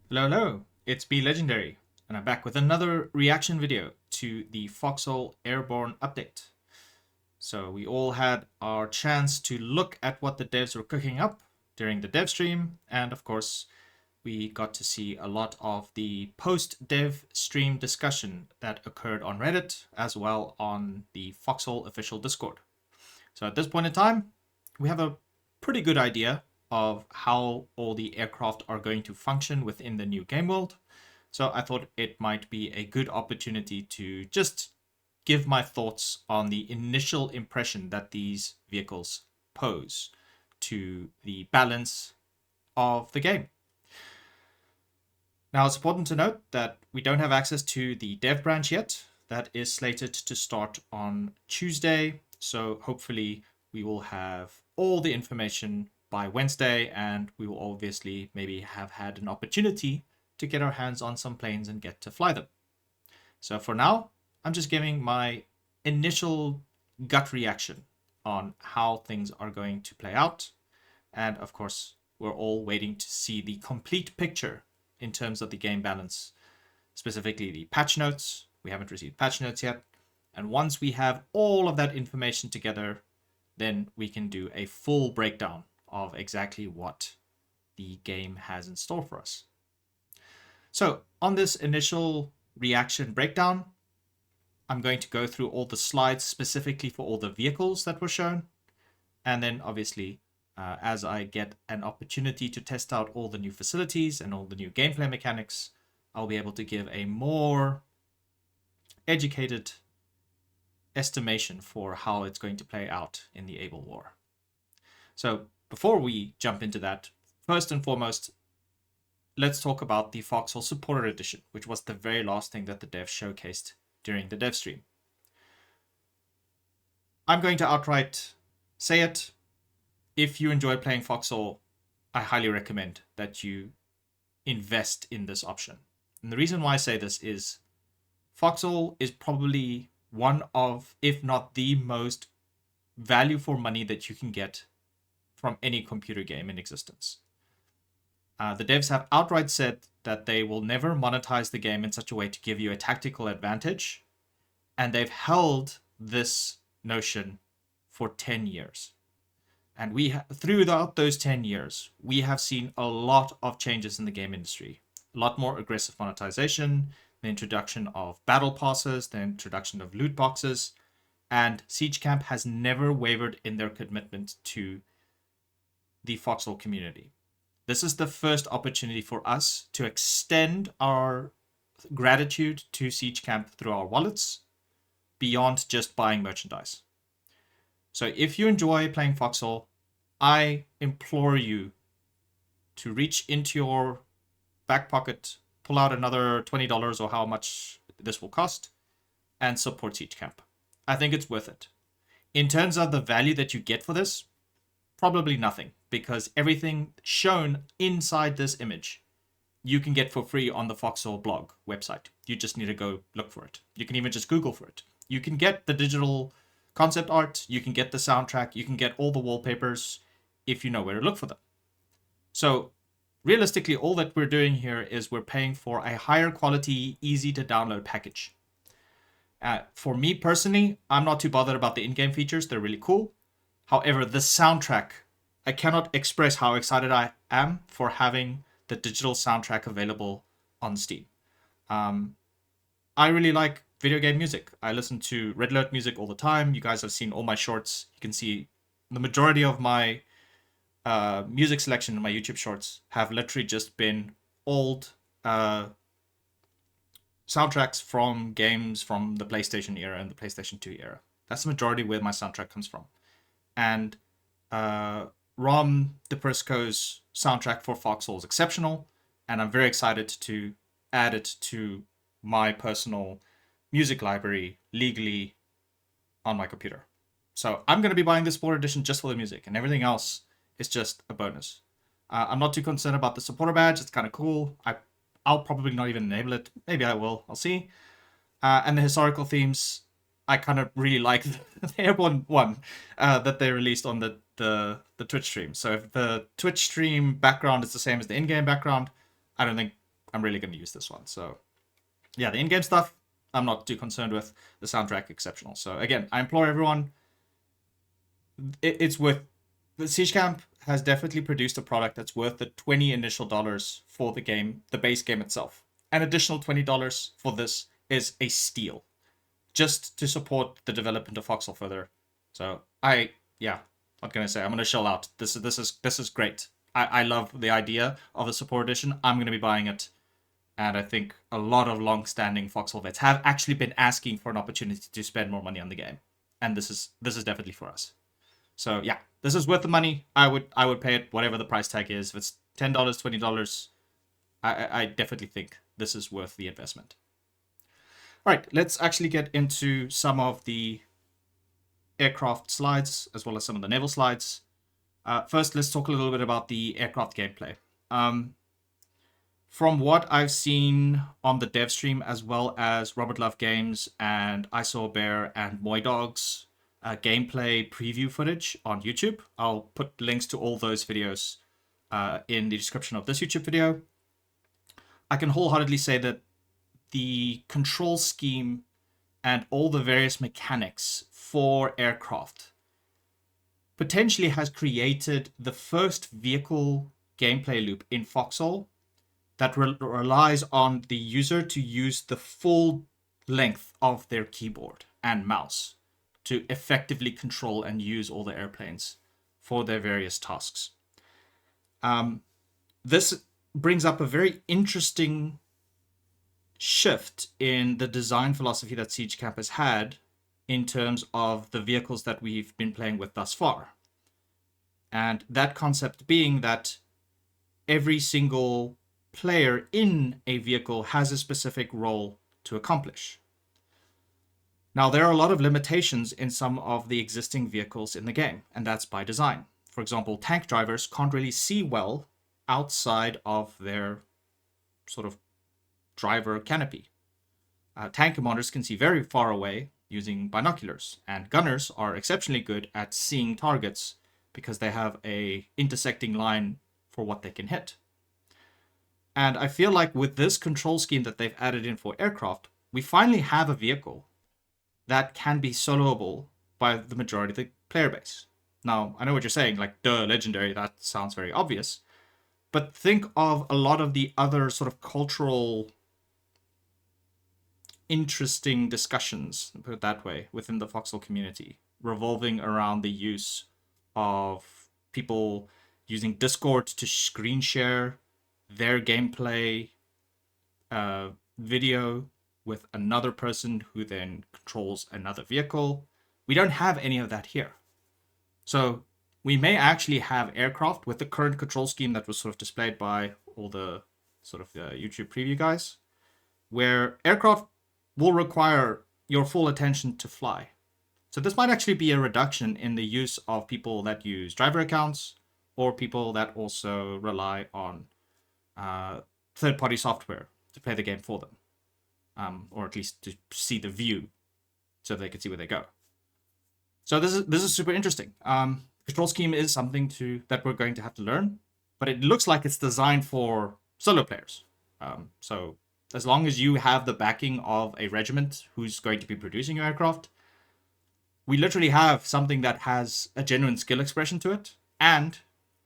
Hello, hello, it's B Legendary, and I'm back with another reaction video to the Foxhole Airborne update. So we all had our chance to look at what the devs were cooking up during the dev stream, and of course, we got to see a lot of the post-dev stream discussion that occurred on Reddit, as well on the Foxhole official Discord. So at this point in time, we have a pretty good idea of how all the aircraft are going to function within the new game world. So I thought it might be a good opportunity to just give my thoughts on the initial impression that these vehicles pose to the balance of the game. Now, it's important to note that we don't have access to the dev branch yet. That is slated to start on Tuesday, so hopefully we will have all the information by Wednesday, and we will obviously maybe have had an opportunity to get our hands on some planes and get to fly them. So for now, I'm just giving my initial gut reaction on how things are going to play out. And of course, we're all waiting to see the complete picture in terms of the game balance, specifically the patch notes. We haven't received patch notes yet. And once we have all of that information together, then we can do a full breakdown of exactly what the game has in store for us. So on this initial reaction breakdown, I'm going to go through all the slides specifically for all the vehicles that were shown. And then obviously, as I get an opportunity to test out all the new facilities and all the new gameplay mechanics, I'll be able to give a more educated estimation for how it's going to play out in the Able War. So before we jump into that, first and foremost, let's talk about the Foxhole Supporter Edition, which was the very last thing that the dev showcased during the dev stream. I'm going to outright say it. If you enjoy playing Foxhole, I highly recommend that you invest in this option. And the reason why I say this is Foxhole is probably one of, if not the most value for money that you can get from any computer game in existence. The devs have outright said that they will never monetize the game in such a way to give you a tactical advantage, and they've held this notion for 10 years. And throughout those 10 years, we have seen a lot of changes in the game industry. A lot more aggressive monetization, the introduction of battle passes, the introduction of loot boxes, and Siege Camp has never wavered in their commitment to the Foxhole community. This is the first opportunity for us to extend our gratitude to Siege Camp through our wallets beyond just buying merchandise. So if you enjoy playing Foxhole, I implore you to reach into your back pocket, pull out another $20 or how much this will cost, and support Siege Camp. I think it's worth it. In terms of the value that you get for this, probably nothing, because everything shown inside this image you can get for free on the Foxhole blog website. You just need to go look for it. You can even just Google for it. You can get the digital concept art, you can get the soundtrack, you can get all the wallpapers if you know where to look for them. So realistically, all that we're doing here is we're paying for a higher quality, easy to download package. For me personally, I'm not too bothered about the in-game features. They're really cool. However, the soundtrack, I cannot express how excited I am for having the digital soundtrack available on Steam. I really like video game music. I listen to Red Alert music all the time. You guys have seen all my shorts. You can see the majority of my music selection in my YouTube shorts have literally just been old soundtracks from games from the PlayStation era and the PlayStation 2 era. That's the majority where my soundtrack comes from. And Rom DePrisco's soundtrack for Foxhole is exceptional, and I'm very excited to add it to my personal music library legally on my computer. So I'm going to be buying this Supporter Edition just for the music, and everything else is just a bonus. I'm not too concerned about the supporter badge. It's kind of cool. I'll probably not even enable it. Maybe I will. I'll see. And the historical themes, I kind of really like the Airborne one that they released on the Twitch stream. So if the Twitch stream background is the same as the in-game background, I don't think I'm really going to use this one. So yeah, the in-game stuff, I'm not too concerned with. The soundtrack, exceptional. So again, I implore everyone, it's worth... The Siege Camp has definitely produced a product that's worth the $20 initial for the game, the base game itself. An additional $20 for this is a steal, just to support the development of Foxhole further. So what can I say? I'm gonna shell out. This is great. I love the idea of the support edition. I'm gonna be buying it, and I think a lot of long-standing Foxhole vets have actually been asking for an opportunity to spend more money on the game, and this is definitely for us. So yeah, this is worth the money. I would pay it whatever the price tag is. If it's $10, $20, I definitely think this is worth the investment. All right, let's actually get into some of the aircraft slides as well as some of the naval slides. First, let's talk a little bit about the aircraft gameplay. From what I've seen on the dev stream, as well as Robert Love Games and I Saw a Bear and Moidawg's gameplay preview footage on YouTube. I'll put links to all those videos in the description of this YouTube video. I can wholeheartedly say that the control scheme and all the various mechanics for aircraft potentially has created the first vehicle gameplay loop in Foxhole that relies on the user to use the full length of their keyboard and mouse to effectively control and use all the airplanes for their various tasks. This brings up a very interesting shift in the design philosophy that Siege Camp has had in terms of the vehicles that we've been playing with thus far. And that concept being that every single player in a vehicle has a specific role to accomplish. Now, there are a lot of limitations in some of the existing vehicles in the game, and that's by design. For example, tank drivers can't really see well outside of their sort of driver canopy. Tank commanders can see very far away using binoculars, and gunners are exceptionally good at seeing targets because they have a intersecting line for what they can hit. And I feel like with this control scheme that they've added in for aircraft, we finally have a vehicle that can be soloable by the majority of the player base. Now, I know what you're saying, like, duh, legendary, that sounds very obvious. But think of a lot of the other sort of cultural interesting discussions, put it that way, within the Foxhole community, revolving around the use of people using Discord to screen share their gameplay video with another person who then controls another vehicle. We don't have any of that here. So we may actually have aircraft with the current control scheme that was sort of displayed by all the sort of YouTube preview guys, where aircraft will require your full attention to fly. So this might actually be a reduction in the use of people that use driver accounts or people that also rely on third-party software to play the game for them, or at least to see the view so they can see where they go. So this is super interesting. Control scheme is something that we're going to have to learn, but it looks like it's designed for solo players. So as long as you have the backing of a regiment who's going to be producing your aircraft, we literally have something that has a genuine skill expression to it and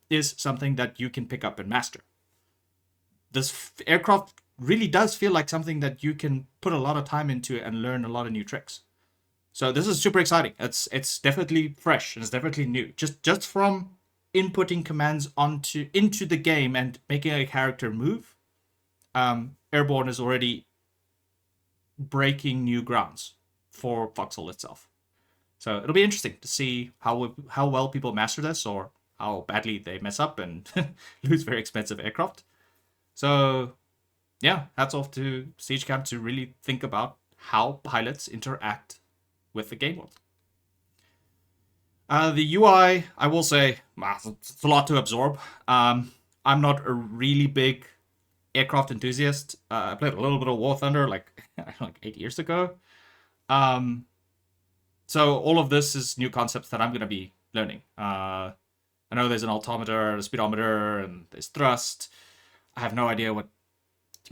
is something that you can pick up and master. This aircraft really does feel like something that you can put a lot of time into and learn a lot of new tricks. So this is super exciting. It's definitely fresh and it's definitely new. Just from inputting commands into the game and making a character move, Airborne is already breaking new grounds for Foxhole itself. So it'll be interesting to see how well people master this or how badly they mess up and lose very expensive aircraft. So yeah, hats off to Siege Camp to really think about how pilots interact with the game world. The UI, I will say, it's a lot to absorb. I'm not a really big aircraft enthusiast. I played a little bit of War Thunder like 8 years ago. So all of this is new concepts that I'm going to be learning. I know there's an altimeter, a speedometer, and there's thrust. I have no idea what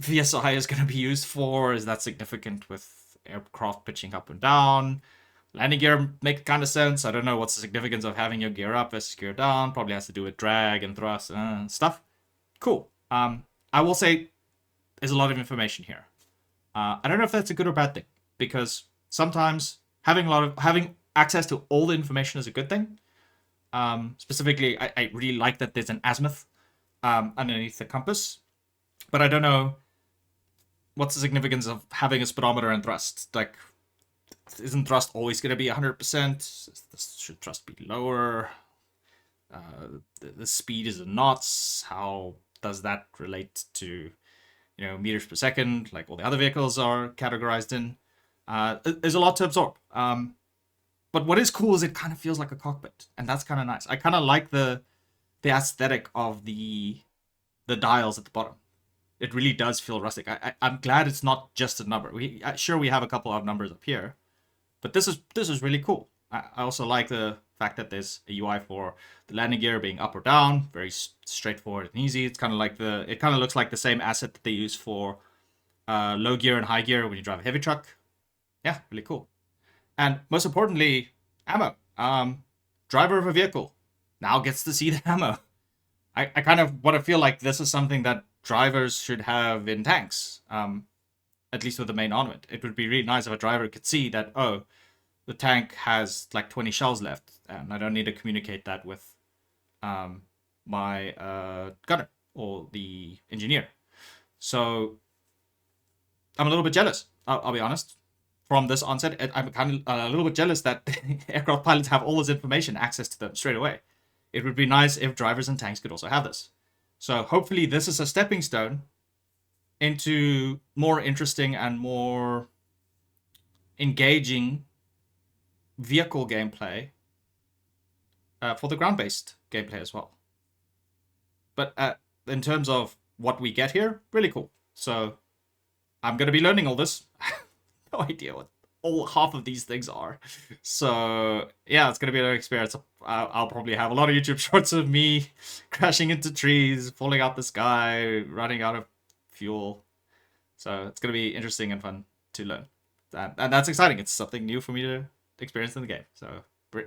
VSI is going to be used for. Is that significant with aircraft pitching up and down? Landing gear make kind of sense. I don't know what's the significance of having your gear up versus gear down. Probably has to do with drag and thrust and stuff. Cool. I will say there's a lot of information here. I don't know if that's a good or bad thing, because sometimes having access to all the information is a good thing. Specifically, I really like that there's an azimuth underneath the compass, but I don't know what's the significance of having a speedometer and thrust. Like, isn't thrust always going to be 100%? Should thrust be lower? The speed is in knots. How does that relate to, meters per second, like all the other vehicles are categorized in? There's a lot to absorb. But what is cool is it kind of feels like a cockpit, and that's kind of nice. I kind of like the aesthetic of the dials at the bottom. It really does feel rustic. I'm glad it's not just a number. Sure, we have a couple of numbers up here, but this is really cool. I also like the fact that there's a UI for the landing gear being up or down, very straightforward and easy. It's kind of like it kind of looks like the same asset that they use for low gear and high gear when you drive a heavy truck. Yeah, really cool. And most importantly, ammo. Driver of a vehicle now gets to see the ammo. I kind of want to feel like this is something that drivers should have in tanks, at least with the main armament. It would be really nice if a driver could see that, oh, the tank has like 20 shells left, and I don't need to communicate that with my gunner or the engineer. So I'm a little bit jealous, I'll be honest. From this onset, I'm kind of a little bit jealous that aircraft pilots have all this information access to them straight away. It would be nice if drivers and tanks could also have this. So hopefully this is a stepping stone into more interesting and more engaging vehicle gameplay for the ground-based gameplay as well. But in terms of what we get here, really cool. So I'm going to be learning all this. No idea what half of these things are. So yeah, it's going to be an experience. I'll probably have a lot of YouTube shorts of me crashing into trees, falling out the sky, running out of fuel. So it's going to be interesting and fun to learn. And that's exciting. It's something new for me to experience in the game. So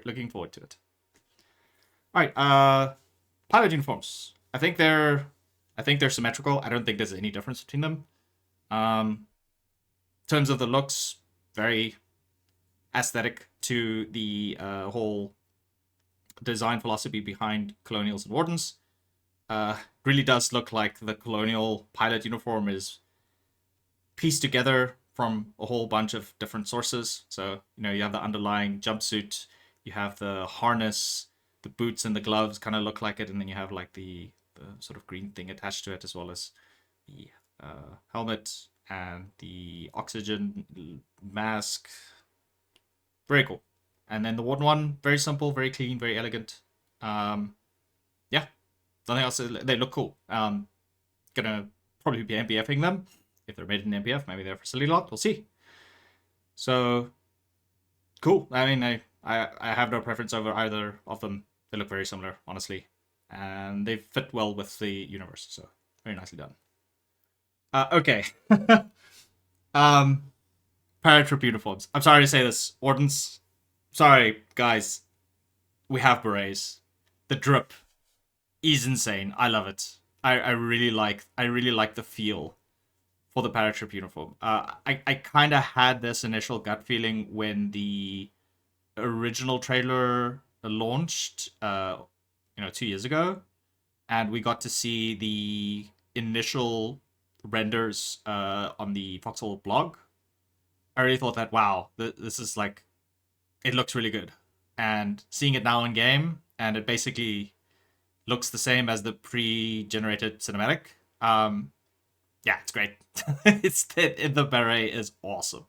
looking forward to it. All right, pilot uniforms. I think they're symmetrical. I don't think there's any difference between them. In terms of the looks, very aesthetic to the whole design philosophy behind Colonials and Wardens. Really does look like the Colonial pilot uniform is pieced together from a whole bunch of different sources. So, you have the underlying jumpsuit, you have the harness, the boots and the gloves kind of look like it, and then you have like the sort of green thing attached to it, as well as the helmet and the oxygen mask. Very cool. And then the Warden one, very simple, very clean, very elegant. Yeah, nothing else. They look cool. Gonna probably be MPFing them. If they're made in MPF, maybe they're facility locked. We'll see. So, cool. I mean, I have no preference over either of them. They look very similar, honestly. And they fit well with the universe. So, very nicely done. Okay. Paratrooper uniforms. I'm sorry to say this. Wardens. Sorry, guys. We have berets. The drip is insane. I love it. I really like the feel for the Paratrooper uniform. I kind of had this initial gut feeling when the original trailer launched 2 years ago, and we got to see the initial renders on the Foxhole blog. I really thought that, wow, this is like, it looks really good. And seeing it now in game, and it basically looks the same as the pre-generated cinematic. Yeah, it's great. The beret is awesome.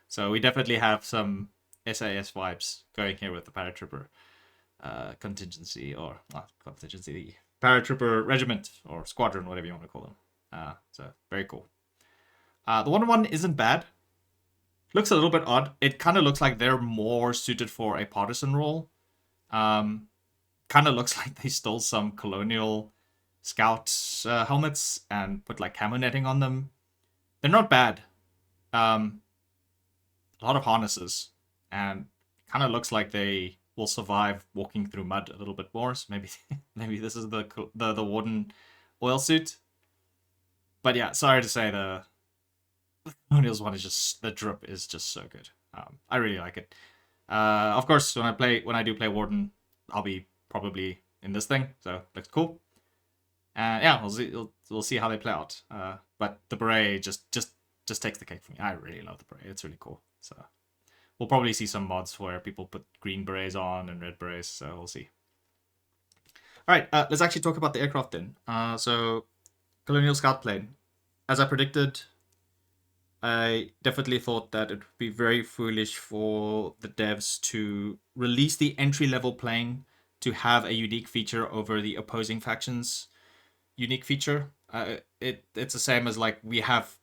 So we definitely have some SAS vibes going here with the Paratrooper contingency, or not contingency, the Paratrooper regiment or squadron, whatever you want to call them. So very cool. The one isn't bad. Looks a little bit odd. It kind of looks like they're more suited for a partisan role. Kind of looks like they stole some Colonial Scout helmets and put like camo netting on them. They're not bad. A lot of harnesses, and kind of looks like they will survive walking through mud a little bit more. So maybe maybe this is the Warden oil suit. But yeah, sorry to say the Colonial's one is just the drip is just so good. I really like it. Of course, when I do play Warden, I'll be probably in this thing, so looks cool. And yeah, we'll see how they play out. But the beret just takes the cake for me. I really love the beret. It's really cool. So we'll probably see some mods where people put green berets on and red berets. So we'll see. All right, let's actually talk about the aircraft then. So Colonial Scout plane, as I predicted, I definitely thought that it would be very foolish for the devs to release the entry level plane to have a unique feature over the opposing factions unique feature. It's the same as like we have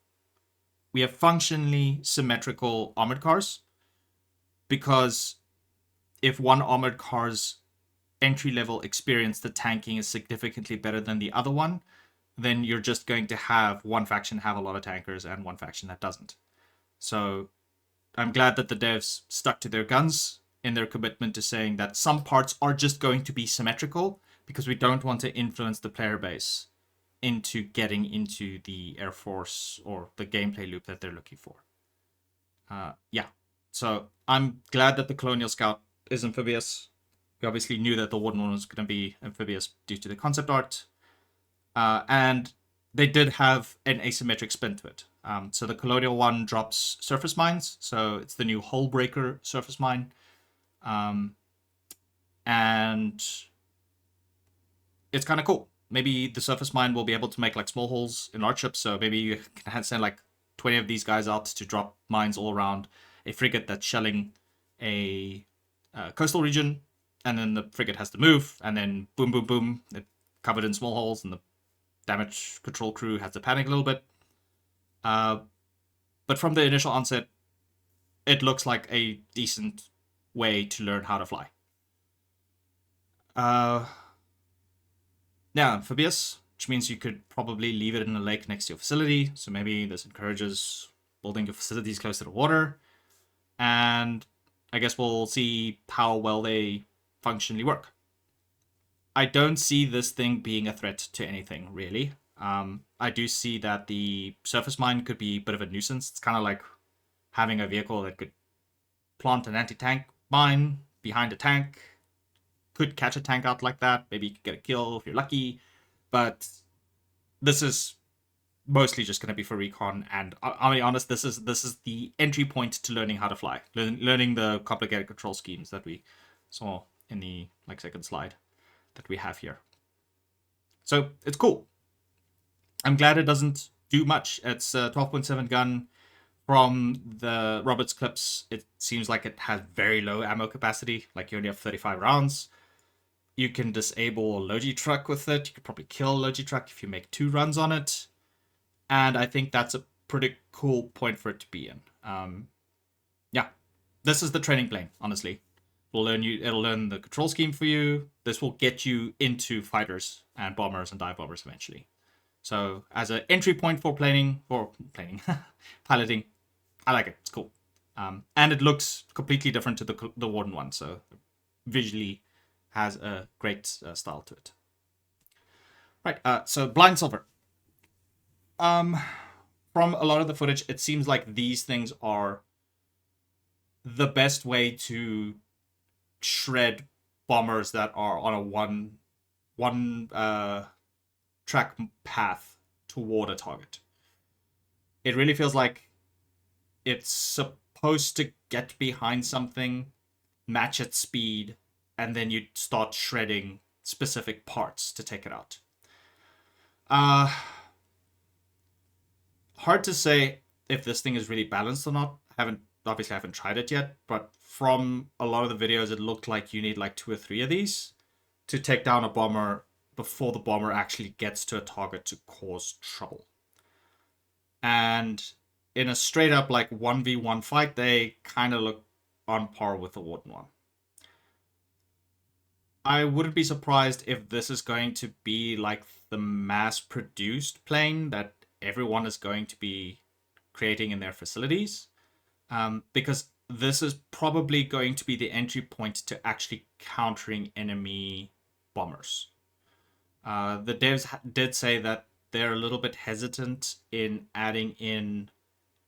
functionally symmetrical armored cars, because if one armored car's entry level experience, the tanking is significantly better than the other one, then you're just going to have one faction have a lot of tankers and one faction that doesn't. So I'm glad that the devs stuck to their guns in their commitment to saying that some parts are just going to be symmetrical, because we don't want to influence the player base into getting into the Air Force or the gameplay loop that they're looking for. Yeah, so I'm glad that the Colonial Scout is amphibious. We obviously knew that the Warden one was going to be amphibious due to the concept art. And they did have an asymmetric spin to it. So the Colonial one drops surface mines, so it's the new Hull Breaker surface mine. And it's kind of cool. Maybe the surface mine will be able to make like small holes in large ships, so maybe you can send like 20 of these guys out to drop mines all around a frigate that's shelling a coastal region, and then the frigate has to move, and then boom, boom, boom, it's covered in small holes, and the damage control crew has to panic a little bit. But from the initial onset, it looks like a decent way to learn how to fly. Yeah, amphibious, which means you could probably leave it in a lake next to your facility. So maybe this encourages building your facilities close to the water. And I guess we'll see how well they functionally work. I don't see this thing being a threat to anything, really. I do see that the surface mine could be a bit of a nuisance. It's kind of like having a vehicle that could plant an anti-tank mine behind a tank. Could catch a tank out like that. Maybe you could get a kill if you're lucky. But this is mostly just going to be for recon. And I'll be honest, this is the entry point to learning how to fly. Learning the complicated control schemes that we saw in the second slide that we have here. So it's cool. I'm glad it doesn't do much. It's a 12.7 gun. From the Roberts clips, it seems like it has very low ammo capacity. Like you only have 35 rounds. You can disable a Logi truck with it. You could probably kill a Logi truck if you make 2 runs on it. And I think that's a pretty cool point for it to be in. Yeah, this is the training plane, honestly. It'll learn the control scheme for you. This will get you into fighters and bombers and dive bombers eventually. So as an entry point for piloting, I like it. It's cool. And it looks completely different to the Warden one. So visually has a great style to it. Right, so blind silver. From a lot of the footage, it seems like these things are the best way to shred bombers that are on a one track path toward a target. It really feels like it's supposed to get behind something, match its speed, and then you start shredding specific parts to take it out. Hard to say if this thing is really balanced or not. I haven't tried it yet, but from a lot of the videos, it looked like you need like 2 or 3 of these to take down a bomber before the bomber actually gets to a target to cause trouble. And in a straight up like 1v1 fight, they kind of look on par with the Warden one. I wouldn't be surprised if this is going to be like the mass-produced plane that everyone is going to be creating in their facilities, because this is probably going to be the entry point to actually countering enemy bombers. The devs did say that they're a little bit hesitant in adding in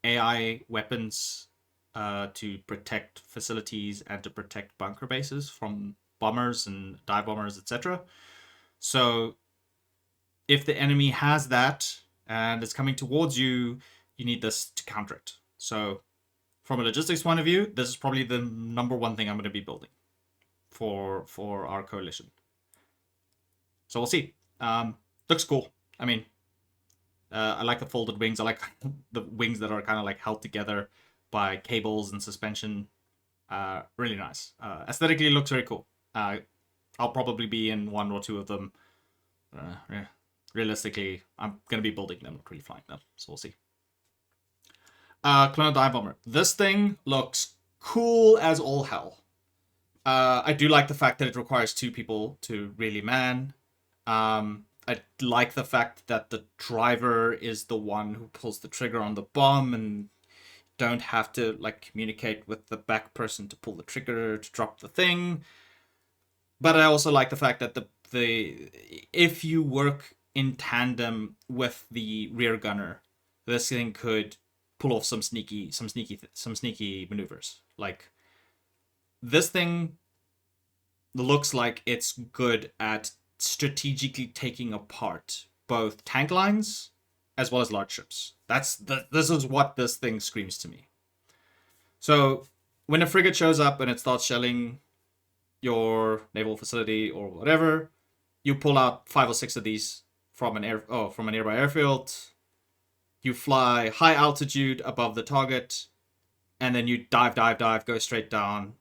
AI weapons to protect facilities and to protect bunker bases from bombers and dive bombers, etc. So if the enemy has that and it's coming towards you, you need this to counter it. So from a logistics point of view, this is probably the number one thing I'm going to be building for our coalition. So we'll see. Looks cool. I mean, I like the folded wings. I like the wings that are kind of like held together by cables and suspension. Really nice. Aesthetically, looks very cool. I'll probably be in one or two of them. Yeah. Realistically, I'm going to be building them, not really flying them. So we'll see. Colonial Dive Bomber. This thing looks cool as all hell. I do like the fact that it requires 2 people to really man. I like the fact that the driver is the one who pulls the trigger on the bomb and don't have to like communicate with the back person to pull the trigger to drop the thing. But I also like the fact that the if you work in tandem with the rear gunner, this thing could pull off some sneaky maneuvers. Like, this thing looks like it's good at strategically taking apart both tank lines as well as large ships. This is what this thing screams to me. So when a frigate shows up and it starts shelling your naval facility or whatever, you pull out 5 or 6 of these from a nearby airfield. You fly high altitude above the target, and then you dive, go straight down,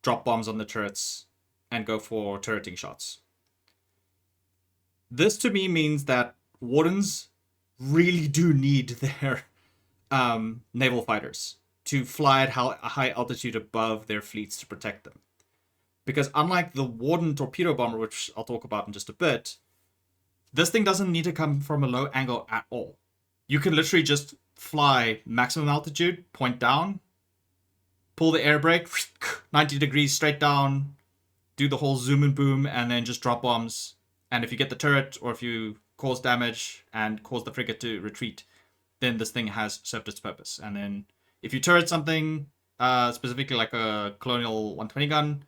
drop bombs on the turrets, and go for turreting shots. This to me means that Wardens really do need their naval fighters to fly at a high altitude above their fleets to protect them. Because unlike the Warden torpedo bomber, which I'll talk about in just a bit, this thing doesn't need to come from a low angle at all. You can literally just fly maximum altitude, point down, pull the air brake, 90 degrees straight down, do the whole zoom and boom, and then just drop bombs. And if you get the turret, or if you cause damage and cause the frigate to retreat, then this thing has served its purpose. And then if you turret something, specifically like a Colonial 120 gun,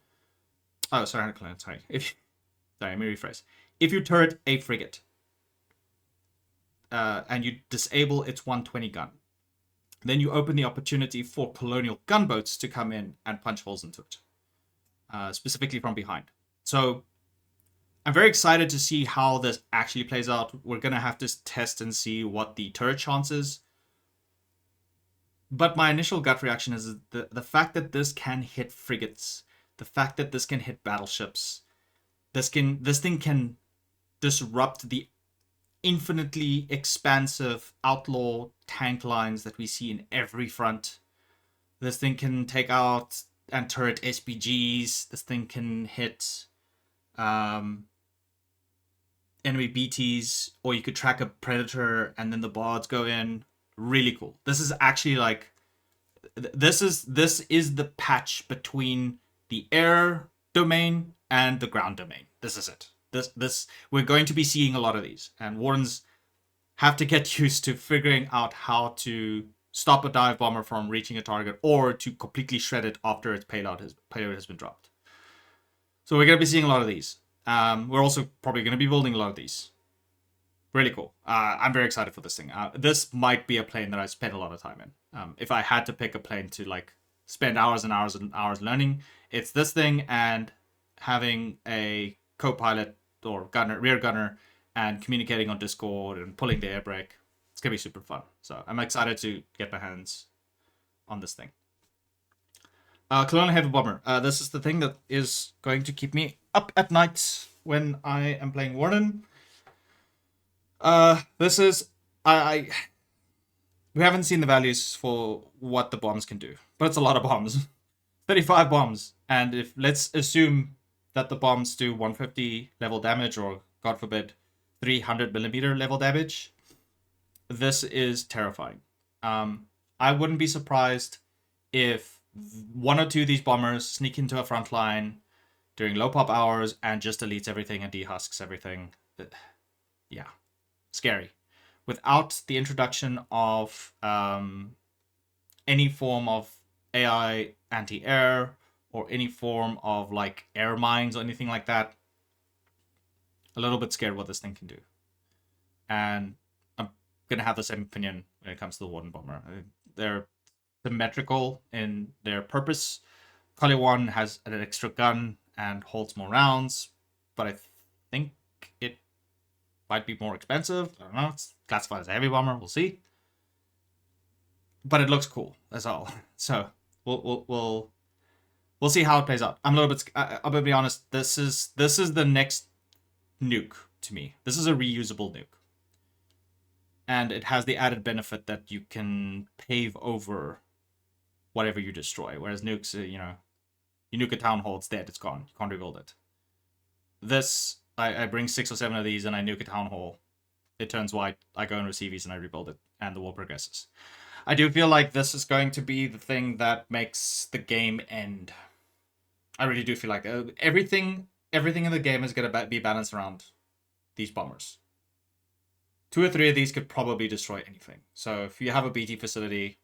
let me rephrase. If you turret a frigate, and you disable its 120 gun, then you open the opportunity for Colonial gunboats to come in and punch holes into it, specifically from behind. So I'm very excited to see how this actually plays out. We're going to have to test and see what the turret chance is. But my initial gut reaction is the fact that this can hit frigates, the fact that this can hit battleships, this thing can disrupt the infinitely expansive outlaw tank lines that we see in every front. This thing can take out and turret SPGs. This thing can hit enemy BTs, or you could track a Predator and then the bards go in. Really cool. This is actually like, this is the patch between the air domain and the ground domain. This is it. This we're going to be seeing a lot of these, and Wardens have to get used to figuring out how to stop a dive bomber from reaching a target, or to completely shred it after its payload has been dropped. So we're going to be seeing a lot of these. We're also probably going to be building a lot of these. Really cool. I'm very excited for this thing. This might be a plane that I spend a lot of time in. If I had to pick a plane to like spend hours and hours and hours learning, it's this thing and having a co-pilot or rear gunner and communicating on Discord and pulling the air brake. It's going to be super fun. So I'm excited to get my hands on this thing. Colonial Heavy Bomber. This is the thing that is going to keep me up at night when I am playing Warden. This is... we haven't seen the values for what the bombs can do, but it's a lot of bombs. 35 bombs. And let's assume that the bombs do 150 level damage, or God forbid 300 millimeter level damage. This is terrifying. I wouldn't be surprised if one or two of these bombers sneak into a front line during low pop hours and just deletes everything and dehusks everything. Yeah, scary. Without the introduction of any form of AI anti-air or any form of like air mines or anything like that, a little bit scared what this thing can do. And I'm gonna have the same opinion when it comes to the Warden bomber. They're symmetrical in their purpose. Colonial has an extra gun and holds more rounds, but I think it might be more expensive. I don't know. It's classified as a heavy bomber. We'll see. But it looks cool as well. So we'll see how it plays out. I'm a little bit. I'll be honest. This is the next nuke to me. This is a reusable nuke, and it has the added benefit that you can pave over whatever you destroy. Whereas nukes, you nuke a town hall, it's dead, it's gone. You can't rebuild it. This, I bring 6 or 7 of these and I nuke a town hall. It turns white, I go and receive these and I rebuild it, and the war progresses. I do feel like this is going to be the thing that makes the game end. I really do feel like everything in the game is going to be balanced around these bombers. 2 or 3 of these could probably destroy anything. So if you have a BT facility,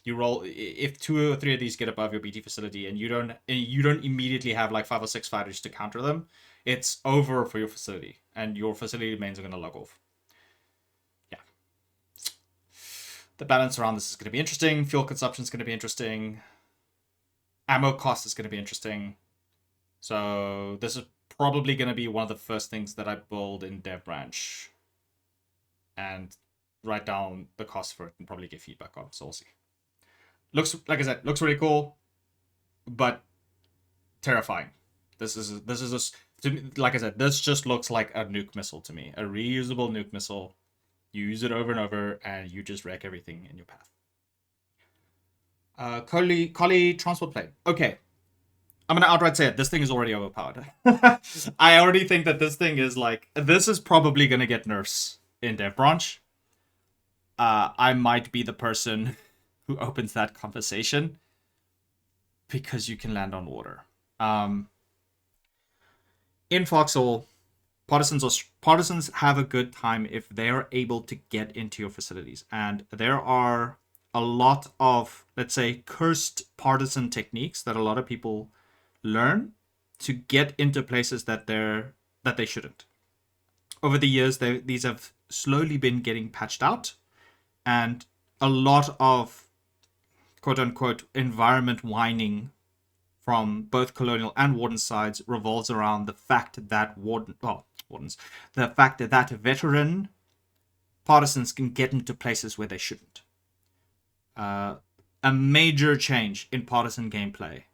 you roll. If 2 or 3 of these get above your BT facility, and you don't immediately have like 5 or 6 fighters to counter them, it's over for your facility, and your facility mains are going to log off. Yeah. The balance around this is going to be interesting. Fuel consumption is going to be interesting. Ammo cost is going to be interesting. So this is probably going to be one of the first things that I build in Dev Branch, and write down the cost for it and probably get feedback on. So we'll see. Looks, like I said, looks really cool, but terrifying. This is like I said, this just looks like a nuke missile to me. A reusable nuke missile. You use it over and over, and you just wreck everything in your path. Collie transport plane. Okay. I'm gonna outright say it. This thing is already overpowered. I already think that this thing is like... This is probably gonna get nerfs in Dev Branch. I might be the person who opens that conversation, because you can land on water. In Foxhole, partisans have a good time if they're able to get into your facilities, and there are a lot of, let's say, cursed partisan techniques that a lot of people learn to get into places that they shouldn't. Over the years, these have slowly been getting patched out, and a lot of quote-unquote environment whining from both Colonial and Warden sides revolves around the fact that the fact that veteran partisans can get into places where they shouldn't. A major change in partisan gameplay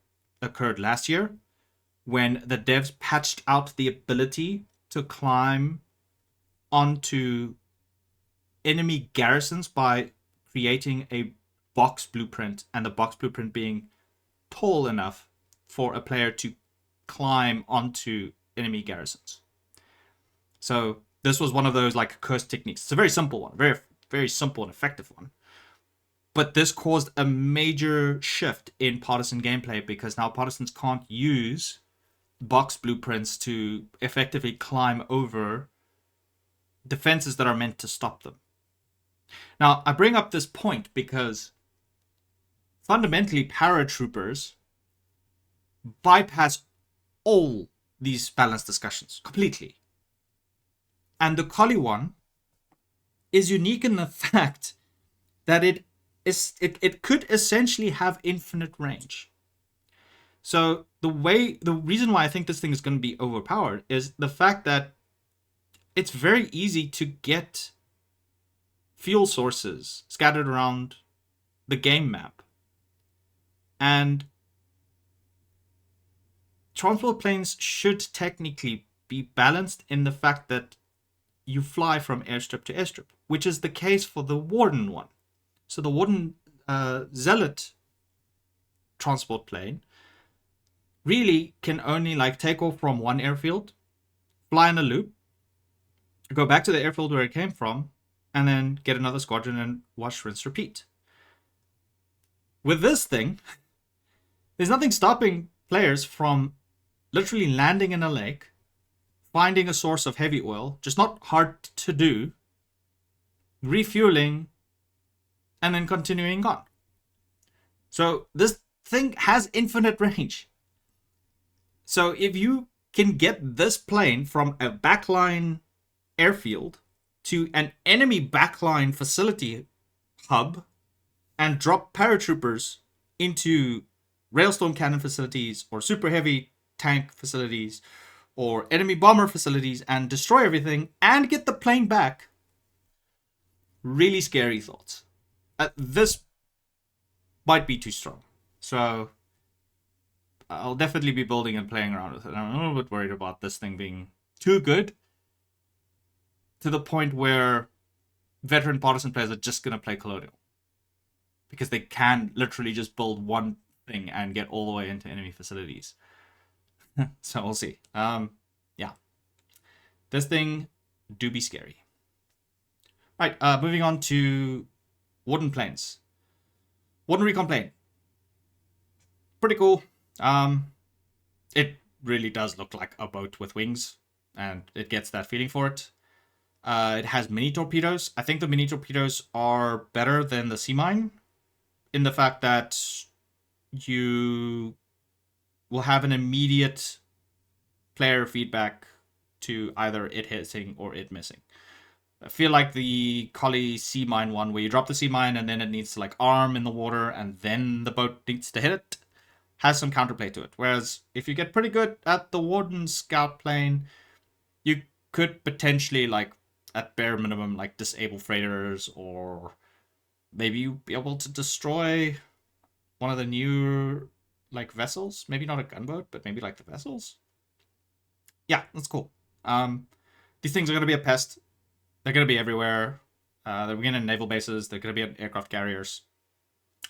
occurred last year when the devs patched out the ability to climb onto enemy garrisons by creating a box blueprint, and the box blueprint being tall enough for a player to climb onto enemy garrisons. So this was one of those like cursed techniques. It's a very simple one, very, very simple and effective one. But this caused a major shift in partisan gameplay, because now partisans can't use box blueprints to effectively climb over defenses that are meant to stop them. Now, I bring up this point because fundamentally paratroopers bypass all these balanced discussions completely. And the Collie one is unique in the fact that it could essentially have infinite range. So the reason why I think this thing is going to be overpowered is the fact that it's very easy to get fuel sources scattered around the game map. And transport planes should technically be balanced in the fact that you fly from airstrip to airstrip, which is the case for the Warden one. So the Warden Zealot transport plane really can only like take off from one airfield, fly in a loop, go back to the airfield where it came from, and then get another squadron and watch, rinse, repeat. With this thing, there's nothing stopping players from literally landing in a lake, finding a source of heavy oil, just not hard to do, refueling, and then continuing on. So this thing has infinite range. So if you can get this plane from a backline airfield to an enemy backline facility hub and drop paratroopers into railstorm cannon facilities or super heavy tank facilities or enemy bomber facilities and destroy everything and get the plane back, really scary thoughts. This might be too strong. So I'll definitely be building and playing around with it. I'm a little bit worried about this thing being too good to the point where veteran partisan players are just going to play Colonial. Because they can literally just build one thing and get all the way into enemy facilities. So we'll see. Yeah. This thing do be scary. Right, moving on to Warden planes. Warden Recon plane. Pretty cool. It really does look like a boat with wings, and it gets that feeling for it. It has mini torpedoes. I think the mini torpedoes are better than the sea mine in the fact that you will have an immediate player feedback to either it hitting or it missing. I feel like the Collie sea mine one, where you drop the sea mine and then it needs to like arm in the water and then the boat needs to hit it, has some counterplay to it. Whereas if you get pretty good at the Warden scout plane, you could potentially, like, at bare minimum, like disable freighters, or maybe you be able to destroy one of the new like vessels. Maybe not a gunboat, but maybe like the vessels. Yeah, that's cool. These things are going to be a pest. They're going to be everywhere. They're going to naval bases. They're going to be at aircraft carriers.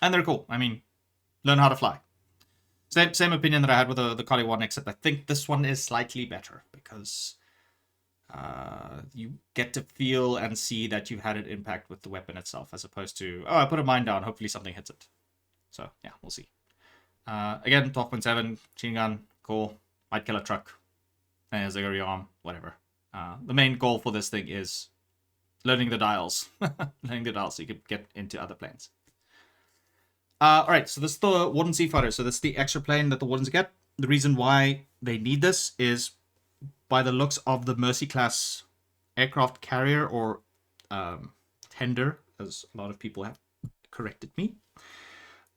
And they're cool. I mean, learn how to fly. Same opinion that I had with the Collie one, except I think this one is slightly better because you get to feel and see that you've had an impact with the weapon itself, as opposed to, oh, I put a mine down, hopefully something hits it. So, yeah, we'll see. Again, 12.7, machine gun, cool. Might kill a truck. There's a rearm, whatever. The main goal for this thing is learning the dials. Learning the dials so you can get into other planes. Alright, so this is the Warden Sea Fighter. So this is the extra plane that the Wardens get. The reason why they need this is by the looks of the Mercy class aircraft carrier, or tender, as a lot of people have corrected me.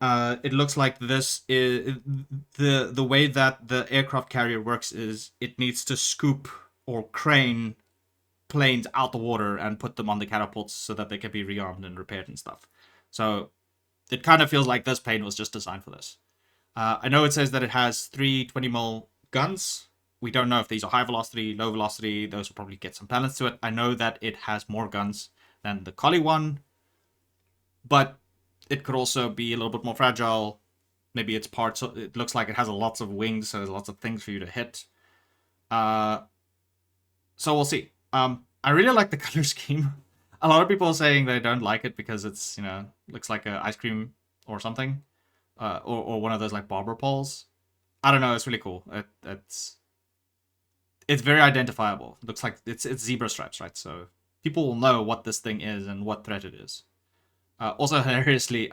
It looks like this is the way that the aircraft carrier works is it needs to scoop or crane planes out the water and put them on the catapults so that they can be rearmed and repaired and stuff. So it kind of feels like this plane was just designed for this. I know it says that it has 3 20mm guns. We don't know if these are high velocity, low velocity. Those will probably get some balance to it. I know that it has more guns than the Collie one, but it could also be a little bit more fragile. Maybe its parts, it looks like it has lots of wings, so there's lots of things for you to hit. So we'll see. I really like the color scheme. A lot of people are saying they don't like it because it's, looks like an ice cream or something. Or one of those like barber poles. I don't know, it's really cool. It's very identifiable. It looks like it's zebra stripes, right? So people will know what this thing is and what threat it is. Also, hilariously,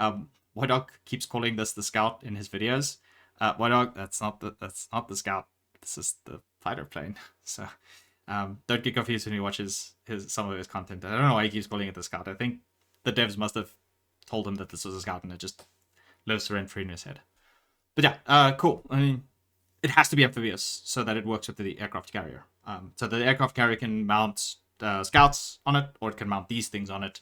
Moidawg keeps calling this the Scout in his videos. Moidawg, that's not the Scout. This is the fighter plane. So don't get confused when you watch some of his content. I don't know why he keeps calling it the Scout. I think the devs must have told him that this was a Scout, and it just lives rent-free in his head. But yeah, cool. I mean, it has to be amphibious so that it works with the aircraft carrier. So the aircraft carrier can mount scouts on it, or it can mount these things on it.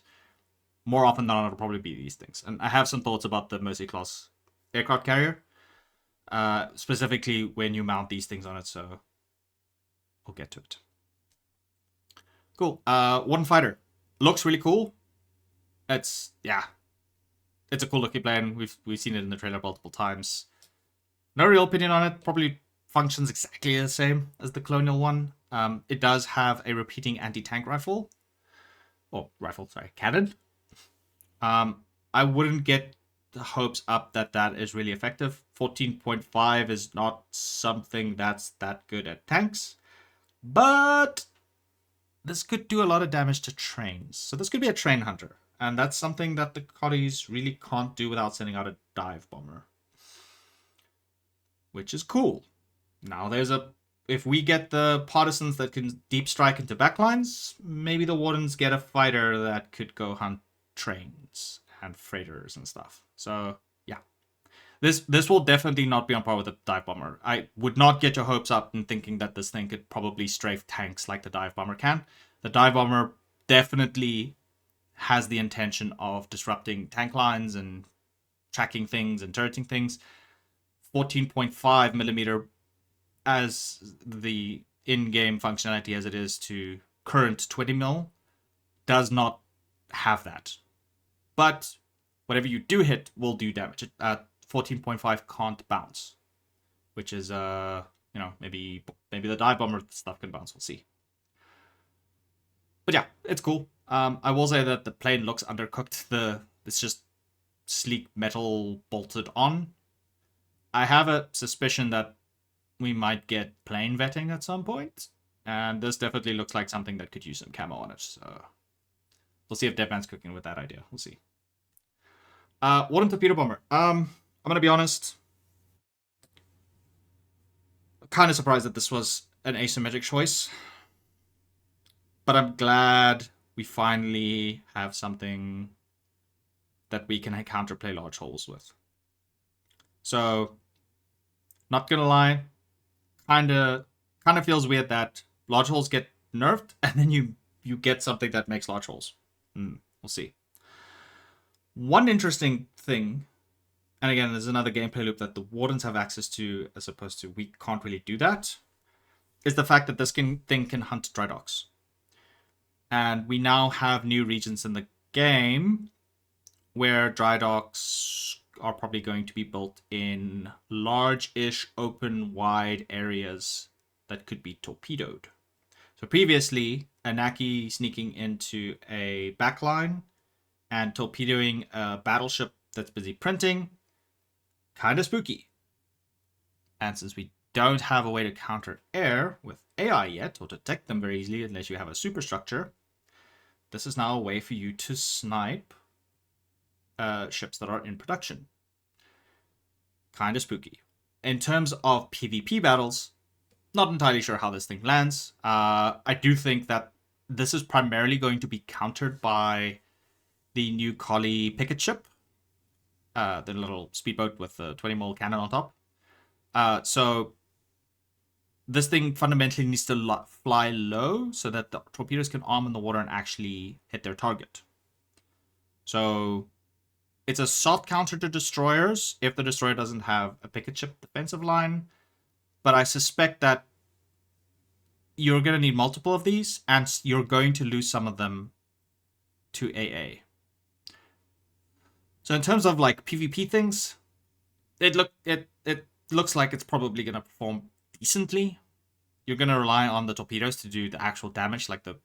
More often than not, it'll probably be these things. And I have some thoughts about the Mercy class aircraft carrier, specifically when you mount these things on it, so we'll get to it. Cool. Warden Fighter. Looks really cool. It's a cool looking plane. We've seen it in the trailer multiple times. No real opinion on it. Probably functions exactly the same as the Colonial one. It does have a repeating anti-tank cannon. I wouldn't get hopes up that that is really effective. 14.5 is not something that's that good at tanks, but this could do a lot of damage to trains. So this could be a train hunter, and that's something that the Collies really can't do without sending out a dive bomber, which is cool. Now there's a... If we get the partisans that can deep strike into backlines, maybe the Wardens get a fighter that could go hunt trains and freighters and stuff. So, yeah. This will definitely not be on par with the dive bomber. I would not get your hopes up in thinking that this thing could probably strafe tanks like the dive bomber can. The dive bomber definitely has the intention of disrupting tank lines and tracking things and turreting things. 14.5 millimeter as the in-game functionality as it is to current 20 mil does not have that. But whatever you do hit will do damage. 14.5 can't bounce, which is maybe the dive bomber stuff can bounce. We'll see. But yeah, it's cool. I will say that the plane looks undercooked. It's just sleek metal bolted on. I have a suspicion that we might get plane vetting at some point, and this definitely looks like something that could use some camo on it. So we'll see if Deadman's cooking with that idea. We'll see. Warden Torpedo Bomber. I'm gonna be honest. Kind of surprised that this was an asymmetric choice, but I'm glad we finally have something that we can counterplay large holes with. So, not gonna lie, kind of feels weird that large holes get nerfed and then you get something that makes large holes. We'll see. One interesting thing, and again, there's another gameplay loop that the Wardens have access to as opposed to we can't really do that, is the fact that this thing can hunt dry docks. And we now have new regions in the game where dry docks are probably going to be built in large-ish, open, wide areas that could be torpedoed. So previously, a Naki sneaking into a backline and torpedoing a battleship that's busy printing, kind of spooky. And since we don't have a way to counter air with AI yet, or detect them very easily unless you have a superstructure, this is now a way for you to snipe ships that are in production. Kind of spooky. In terms of PvP battles, not entirely sure how this thing lands. I do think that this is primarily going to be countered by the new Collie picket ship. The little speedboat with the 20 mil cannon on top. So this thing fundamentally needs to fly low so that the torpedoes can arm in the water and actually hit their target. So it's a soft counter to destroyers if the destroyer doesn't have a picket ship defensive line. But I suspect that you're going to need multiple of these, and you're going to lose some of them to AA. So in terms of like PvP things, it looks like it's probably going to perform decently. You're going to rely on the torpedoes to do the actual damage, like the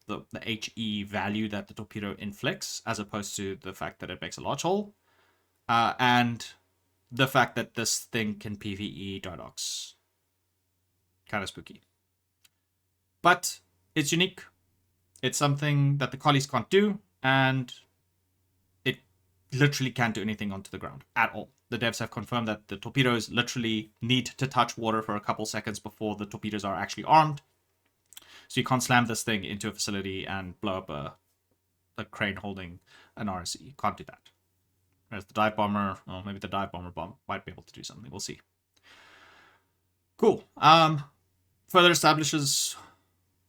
HE value that the torpedo inflicts, as opposed to the fact that it makes a large hole. And the fact that this thing can PvE dry docks. Kind of spooky. But it's unique. It's something that the Collies can't do, and it literally can't do anything onto the ground at all. The devs have confirmed that the torpedoes literally need to touch water for a couple seconds before the torpedoes are actually armed. So you can't slam this thing into a facility and blow up a crane holding an RSE. You can't do that. Whereas the dive bomber, well, maybe the dive bomber bomb might be able to do something. We'll see. Cool. Further establishes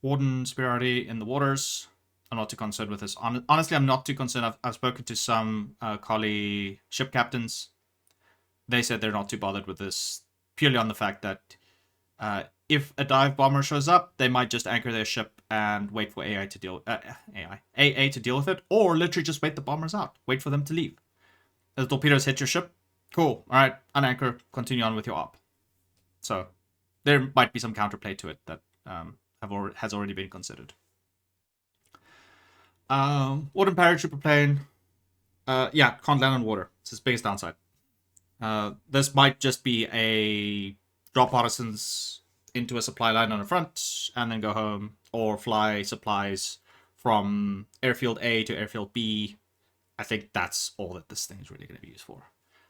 Warden superiority in the waters. I'm not too concerned with this. Honestly, I'm not too concerned. I've spoken to some Collie ship captains. They said they're not too bothered with this, purely on the fact that if a dive bomber shows up, they might just anchor their ship and wait for AA to deal with it, or literally just wait the bombers out, wait for them to leave. As the torpedoes hit your ship, cool. All right, unanchor, continue on with your op. So there might be some counterplay to it that has already been considered. Warden Paratrooper plane. Yeah, can't land on water. It's his biggest downside. This might just be a drop partisans into a supply line on the front and then go home, or fly supplies from airfield A to airfield B. I think that's all that this thing is really going to be used for.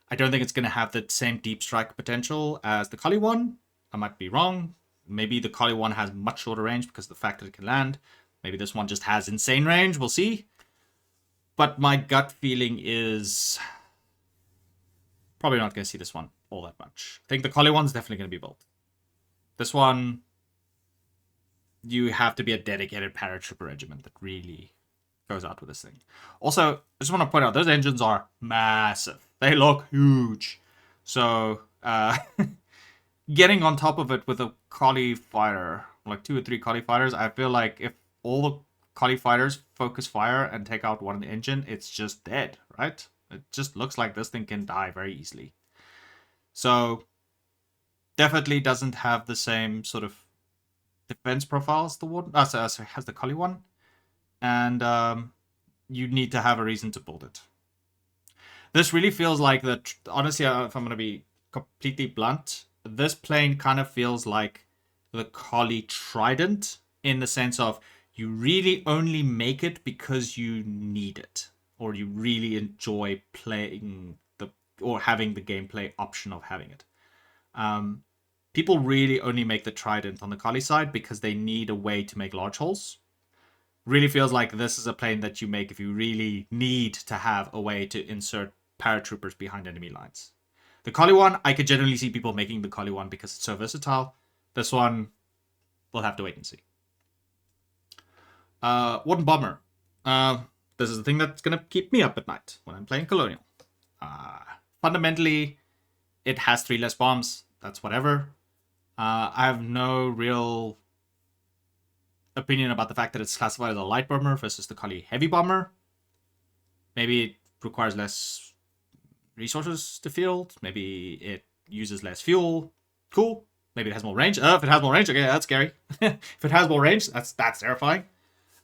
I don't think it's going to have the same deep strike potential as the Collie one. I might be wrong. Maybe the Collie one has much shorter range because of the fact that it can land. Maybe this one just has insane range. We'll see. But my gut feeling is probably not going to see this one all that much. I think the Collie one's definitely going to be built. This one, you have to be a dedicated paratrooper regiment that really goes out with this thing. Also, I just want to point out, those engines are massive. They look huge. So, getting on top of it with a Collie fighter, like 2 or 3 Collie fighters, I feel like if all the Collie fighters focus fire and take out one engine, it's just dead, right? It just looks like this thing can die very easily. So, definitely doesn't have the same sort of defense profile as the Warden, as the Collie one. And you need to have a reason to build it. This really feels like honestly, if I'm going to be completely blunt, this plane kind of feels like the Collie Trident, in the sense of you really only make it because you need it, or you really enjoy playing or having the gameplay option of having it. People really only make the Trident on the Collie side because they need a way to make large holes. Really feels like this is a plane that you make if you really need to have a way to insert paratroopers behind enemy lines. The Collie one, I could generally see people making the Collie one because it's so versatile. This one, we'll have to wait and see. Warden Bomber. This is the thing that's going to keep me up at night when I'm playing Colonial. Fundamentally, it has 3 less bombs. That's whatever. I have no real opinion about the fact that it's classified as a light bomber versus the Collie heavy bomber. Maybe it requires less resources to field. Maybe it uses less fuel. Cool. Maybe it has more range. If it has more range, okay, that's scary. If it has more range, that's terrifying.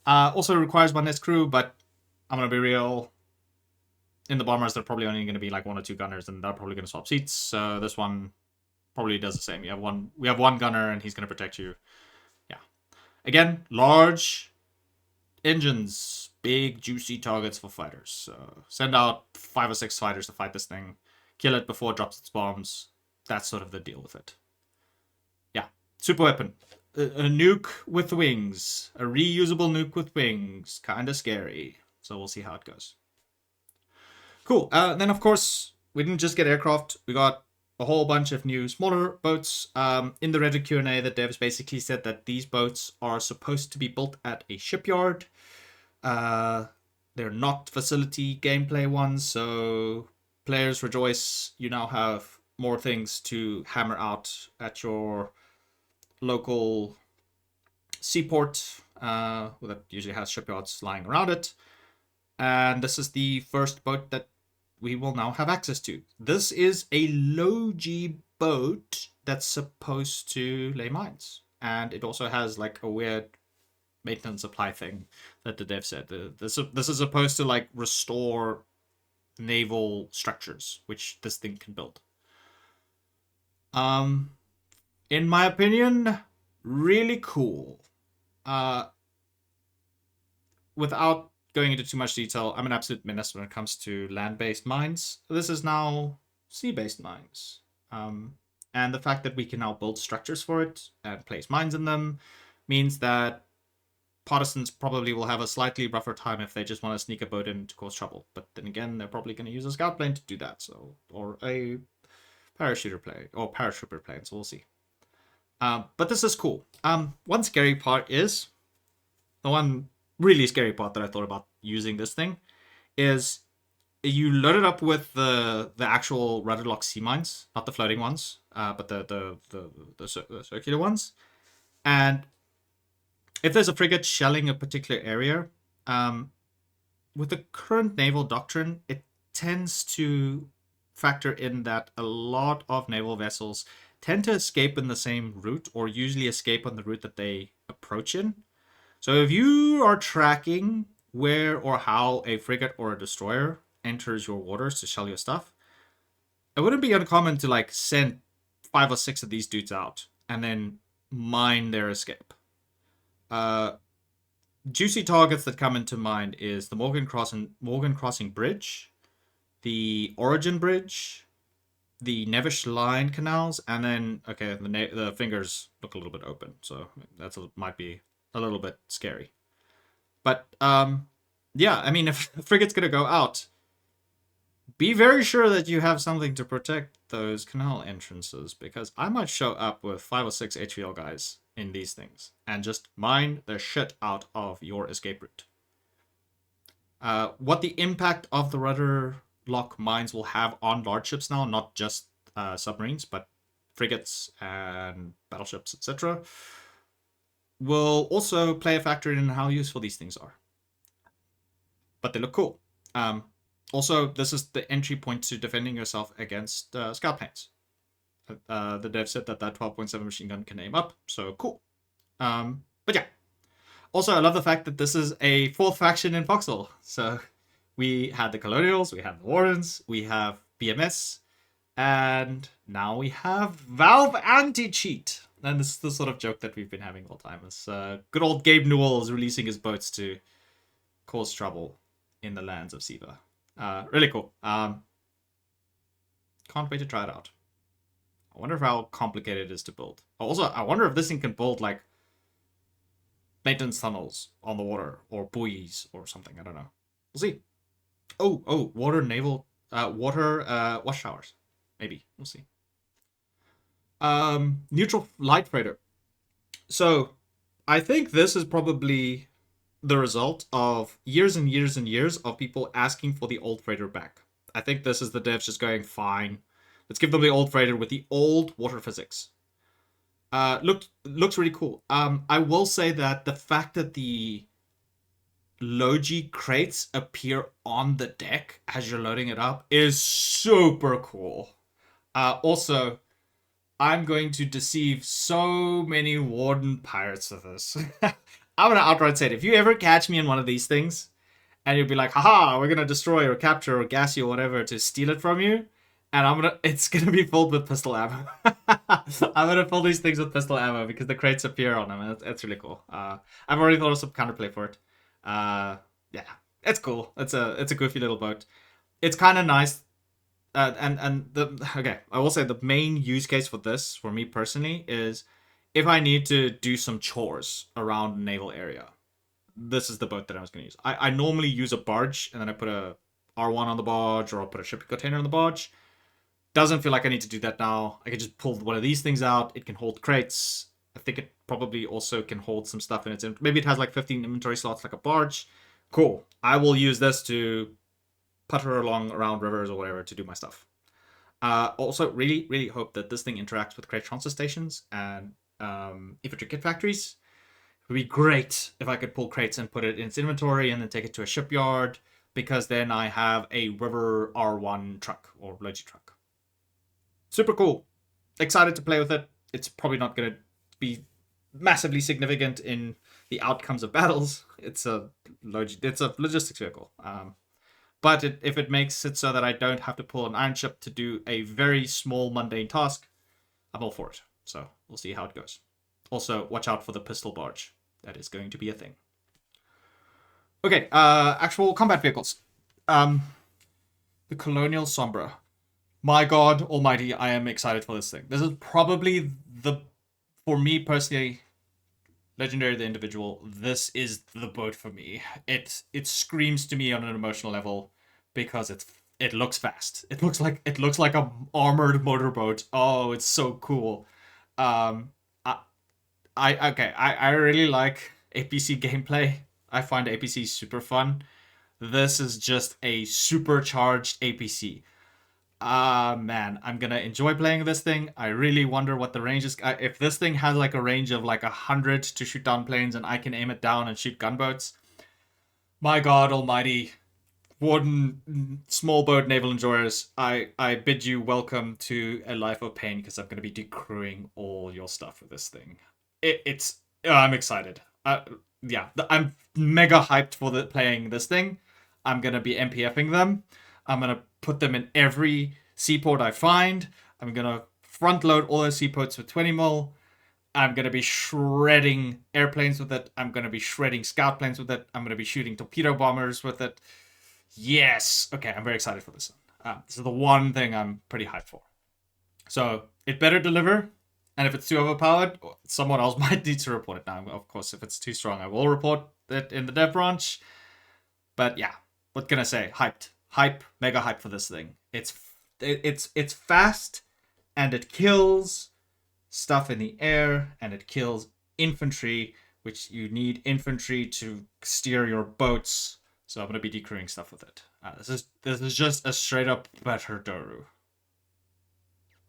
Also requires 1 less crew, but I'm gonna be real. In the bombers, they're probably only going to be like 1 or 2 gunners, and they're probably going to swap seats. So this one probably does the same. We have one gunner, and he's going to protect you. Yeah. Again, large engines, big juicy targets for fighters. So send out 5 or 6 fighters to fight this thing, kill it before it drops its bombs. That's sort of the deal with it. Yeah. Super weapon. A nuke with wings. A reusable nuke with wings. Kind of scary. So we'll see how it goes. Cool. Then, of course, we didn't just get aircraft. We got a whole bunch of new smaller boats. In the Reddit Q&A, the devs basically said that these boats are supposed to be built at a shipyard. They're not facility gameplay ones, so players rejoice. You now have more things to hammer out at your local seaport that usually has shipyards lying around it. And this is the first boat that we will now have access to. This is a low-G boat that's supposed to lay mines. And it also has like a weird maintenance supply thing that the dev said. This is supposed to like restore naval structures, which this thing can build. In my opinion, really cool. Without going into too much detail, I'm an absolute menace when it comes to land-based mines. This is now sea-based mines. And the fact that we can now build structures for it and place mines in them means that partisans probably will have a slightly rougher time if they just want to sneak a boat in to cause trouble. But then again, they're probably going to use a scout plane to do that, or a paratrooper plane, so we'll see. But this is cool. One scary part is, the one really scary part that I thought about using this thing is you load it up with the actual rudder lock sea mines, not the floating ones, but the circular ones. And if there's a frigate shelling a particular area, with the current naval doctrine, it tends to factor in that a lot of naval vessels tend to escape in the same route, or usually escape on the route that they approach in. So if you are tracking where or how a frigate or a destroyer enters your waters to shell your stuff, it wouldn't be uncommon to like send 5 or 6 of these dudes out and then mine their escape. Juicy targets that come into mind is the Morgan Crossing Bridge, the Origin Bridge, the Nevish Line canals, and then okay, the fingers look a little bit open, so might be a little bit scary. But yeah, I mean, if the frigate's gonna go out, be very sure that you have something to protect those canal entrances, because I might show up with 5 or 6 HVL guys in these things and just mine the shit out of your escape route. What the impact of the rudder lock mines will have on large ships now, not just submarines, but frigates and battleships, etc., will also play a factor in how useful these things are. But they look cool. Also, this is the entry point to defending yourself against scout planes. The dev said that 12.7 machine gun can aim up, so cool. But yeah. Also, I love the fact that this is a 4th faction in Foxhole. So we had the Colonials, we have the Wardens, we have BMS, and now we have Valve Anti-Cheat. And this is the sort of joke that we've been having all the time. It's good old Gabe Newell is releasing his boats to cause trouble in the lands of Siva. Really cool. Can't wait to try it out. I wonder how complicated it is to build. Also, I wonder if this thing can build like maintenance tunnels on the water or buoys or something. I don't know. We'll see. Oh, water watchtowers. Maybe. We'll see. Neutral light freighter. So, I think this is probably the result of years and years and years of people asking for the old freighter back. I think this is the devs just going, fine, let's give them the old freighter with the old water physics. Looks really cool. I will say that the fact that the Logi crates appear on the deck as you're loading it up is super cool. Also, I'm going to deceive so many Warden pirates with this. I'm going to outright say it. If you ever catch me in one of these things, and you'll be like, haha, we're going to destroy or capture or gas you or whatever to steal it from you, and it's going to be filled with pistol ammo. I'm going to fill these things with pistol ammo because the crates appear on them. It's really cool. I've already thought of some counterplay for it. Yeah, it's cool. It's a goofy little boat. It's kind of nice. I will say the main use case for this, for me personally, is if I need to do some chores around a naval area. This is the boat that I was going to use. I normally use a barge, and then I put a R1 on the barge, or I'll put a shipping container on the barge. Doesn't feel like I need to do that now. I can just pull one of these things out. It can hold crates. I think it probably also can hold some stuff in its... Maybe it has like 15 inventory slots like a barge. Cool. I will use this to putter along around rivers or whatever to do my stuff. Also, really, really hope that this thing interacts with crate transfer stations and infantry kit factories. It would be great if I could pull crates and put it in its inventory and then take it to a shipyard, because then I have a river R1 truck or Logi truck. Super cool. Excited to play with it. It's probably not going to be massively significant in the outcomes of battles. It's a logistics vehicle. But if it makes it so that I don't have to pull an iron ship to do a very small mundane task, I'm all for it. So we'll see how it goes. Also, watch out for the pistol barge. That is going to be a thing. Okay, actual combat vehicles. The Colonial Sombra. My God almighty, I am excited for this thing. This is probably for me personally, Legendary the Individual, this is the boat for me. It screams to me on an emotional level because it looks fast. It looks like a armored motorboat. Oh, it's so cool. I really like APC gameplay. I find APC super fun. This is just a supercharged APC. Man, I'm gonna enjoy playing this thing. I really wonder what the range is. If this thing has like a range of like 100 to shoot down planes and I can aim it down and shoot gunboats, my God almighty, Warden small boat naval enjoyers, I bid you welcome to a life of pain, because I'm gonna be decrewing all your stuff with this thing. I'm excited. Yeah, I'm mega hyped for playing this thing. I'm gonna be MPFing them. I'm gonna put them in every seaport I find. I'm going to front load all those seaports with 20 mil. I'm going to be shredding airplanes with it. I'm going to be shredding scout planes with it. I'm going to be shooting torpedo bombers with it. Yes. Okay, I'm very excited for this one. This is the one thing I'm pretty hyped for. So it better deliver. And if it's too overpowered, someone else might need to report it now. Of course, if it's too strong, I will report it in the dev branch. But yeah, what can I say? Hyped. Hype. Mega hype for this thing. It's fast, and it kills stuff in the air, and it kills infantry, which you need infantry to steer your boats. So I'm going to be decrewing stuff with it. This is just a straight up better Doru.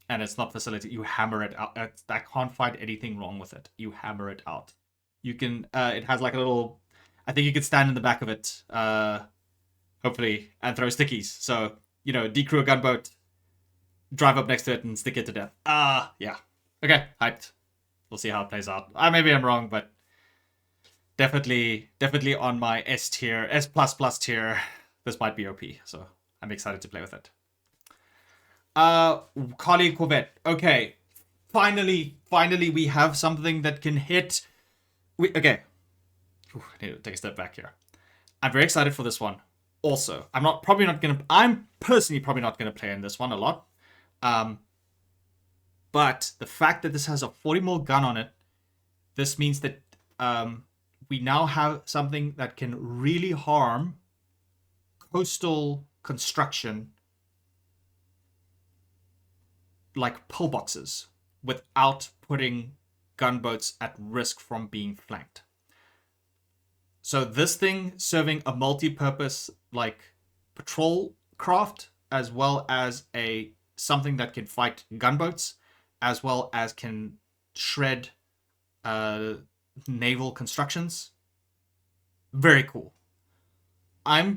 And it's not facility. You hammer it out. I can't find anything wrong with it. You hammer it out. You can. It has like a little. I think you could stand in the back of it. Hopefully, and throw stickies. So decrew a gunboat, drive up next to it, and stick it to death. Yeah. Okay, hyped. We'll see how it plays out. Maybe I'm wrong, but definitely on my S tier, S++ tier, this might be OP. So I'm excited to play with it. Kali Corvette. Okay, finally, we have something that can hit. Okay, I need to take a step back here. I'm very excited for this one. Also, I'm personally probably not gonna play in this one a lot. But the fact that this has a 40 mil gun on it, this means that we now have something that can really harm coastal construction, like pillboxes, without putting gunboats at risk from being flanked. So this thing serving a multi-purpose like patrol craft, as well as something that can fight gunboats, as well as can shred naval constructions. Very cool. I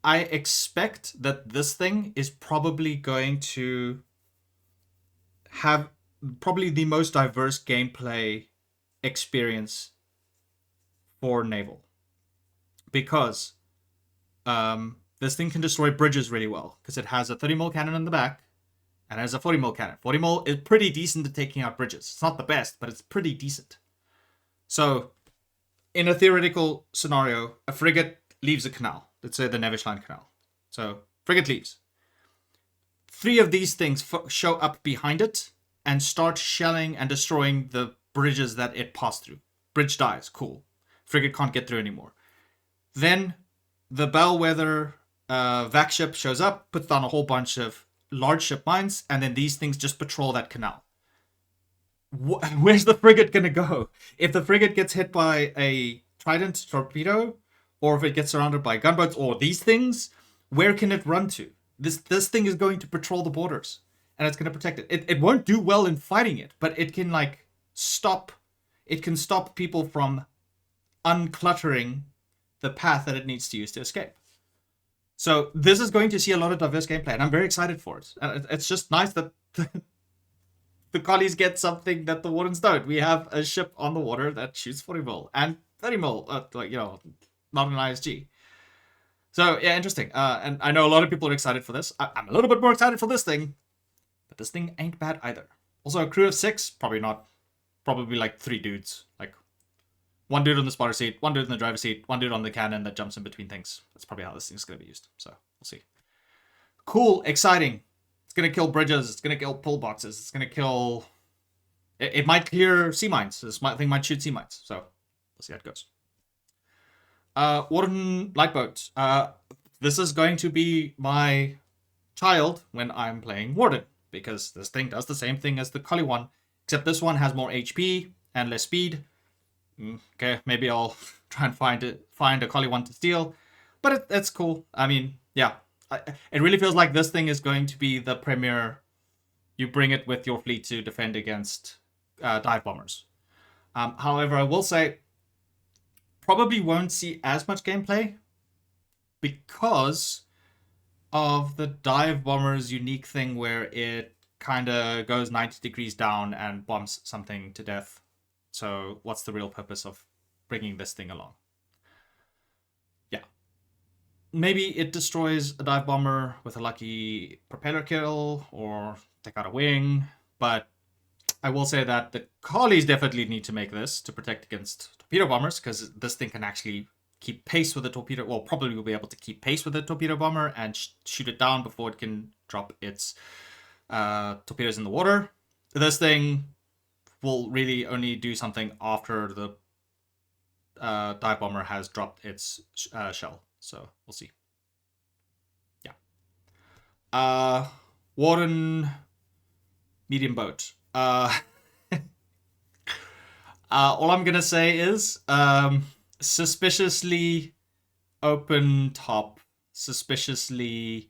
expect that this thing is probably going to have probably the most diverse gameplay experience for naval, because this thing can destroy bridges really well, because it has a 30 mil cannon in the back and it has a 40 mil cannon. 40 mil is pretty decent at taking out bridges. It's not the best, but it's pretty decent. So in a theoretical scenario, a frigate leaves a canal. Let's say the Nevish-Line Canal. So frigate leaves. 3 of these things show up behind it and start shelling and destroying the bridges that it passed through. Bridge dies. Cool. Frigate can't get through anymore. Then the Bellwether VAC ship shows up, puts down a whole bunch of large ship mines, and then these things just patrol that canal. Where's the frigate gonna go? If the frigate gets hit by a Trident torpedo, or if it gets surrounded by gunboats or these things, where can it run to? This thing is going to patrol the borders, and it's going to protect it. It won't do well in fighting it, but it can stop people from uncluttering the path that it needs to use to escape. So this is going to see a lot of diverse gameplay, and I'm very excited for it. And it's just nice that the collies get something that the Wardens don't. We have a ship on the water that shoots 40 mil and 30 mil, not an ISG. So yeah, interesting. And I know a lot of people are excited for this. I'm a little bit more excited for this thing, but this thing ain't bad either. Also, a crew of 6, probably not. Probably like 3 dudes. Like 1 dude on the spotter seat, 1 dude in the driver's seat, 1 dude on the cannon that jumps in between things. That's probably how this thing's going to be used. So we'll see. Cool, exciting. It's going to kill bridges. It's going to kill pillboxes. It's going to kill... It might clear sea mines. This thing might shoot sea mines. So we'll see how it goes. Warden light boat. This is going to be my child when I'm playing Warden, because this thing does the same thing as the Collie one, except this one has more HP and less speed. Okay, maybe I'll try and find a Collie one to steal, but it's cool. I mean, yeah, it really feels like this thing is going to be the premier. You bring it with your fleet to defend against dive bombers. However, I will say, probably won't see as much gameplay because of the dive bomber's unique thing where it kind of goes 90 degrees down and bombs something to death. So what's the real purpose of bringing this thing along? Yeah. maybe it destroys a dive bomber with a lucky propeller kill or take out a wing, but I will say that the collies definitely need to make this to protect against torpedo bombers, because this thing can actually keep pace with the torpedo. Well, probably will be able to keep pace with the torpedo bomber and shoot it down before it can drop its torpedoes in the water. This thing will really only do something after the dive bomber has dropped its shell. So we'll see. Yeah. Warden medium boat. All I'm gonna say is suspiciously open top, suspiciously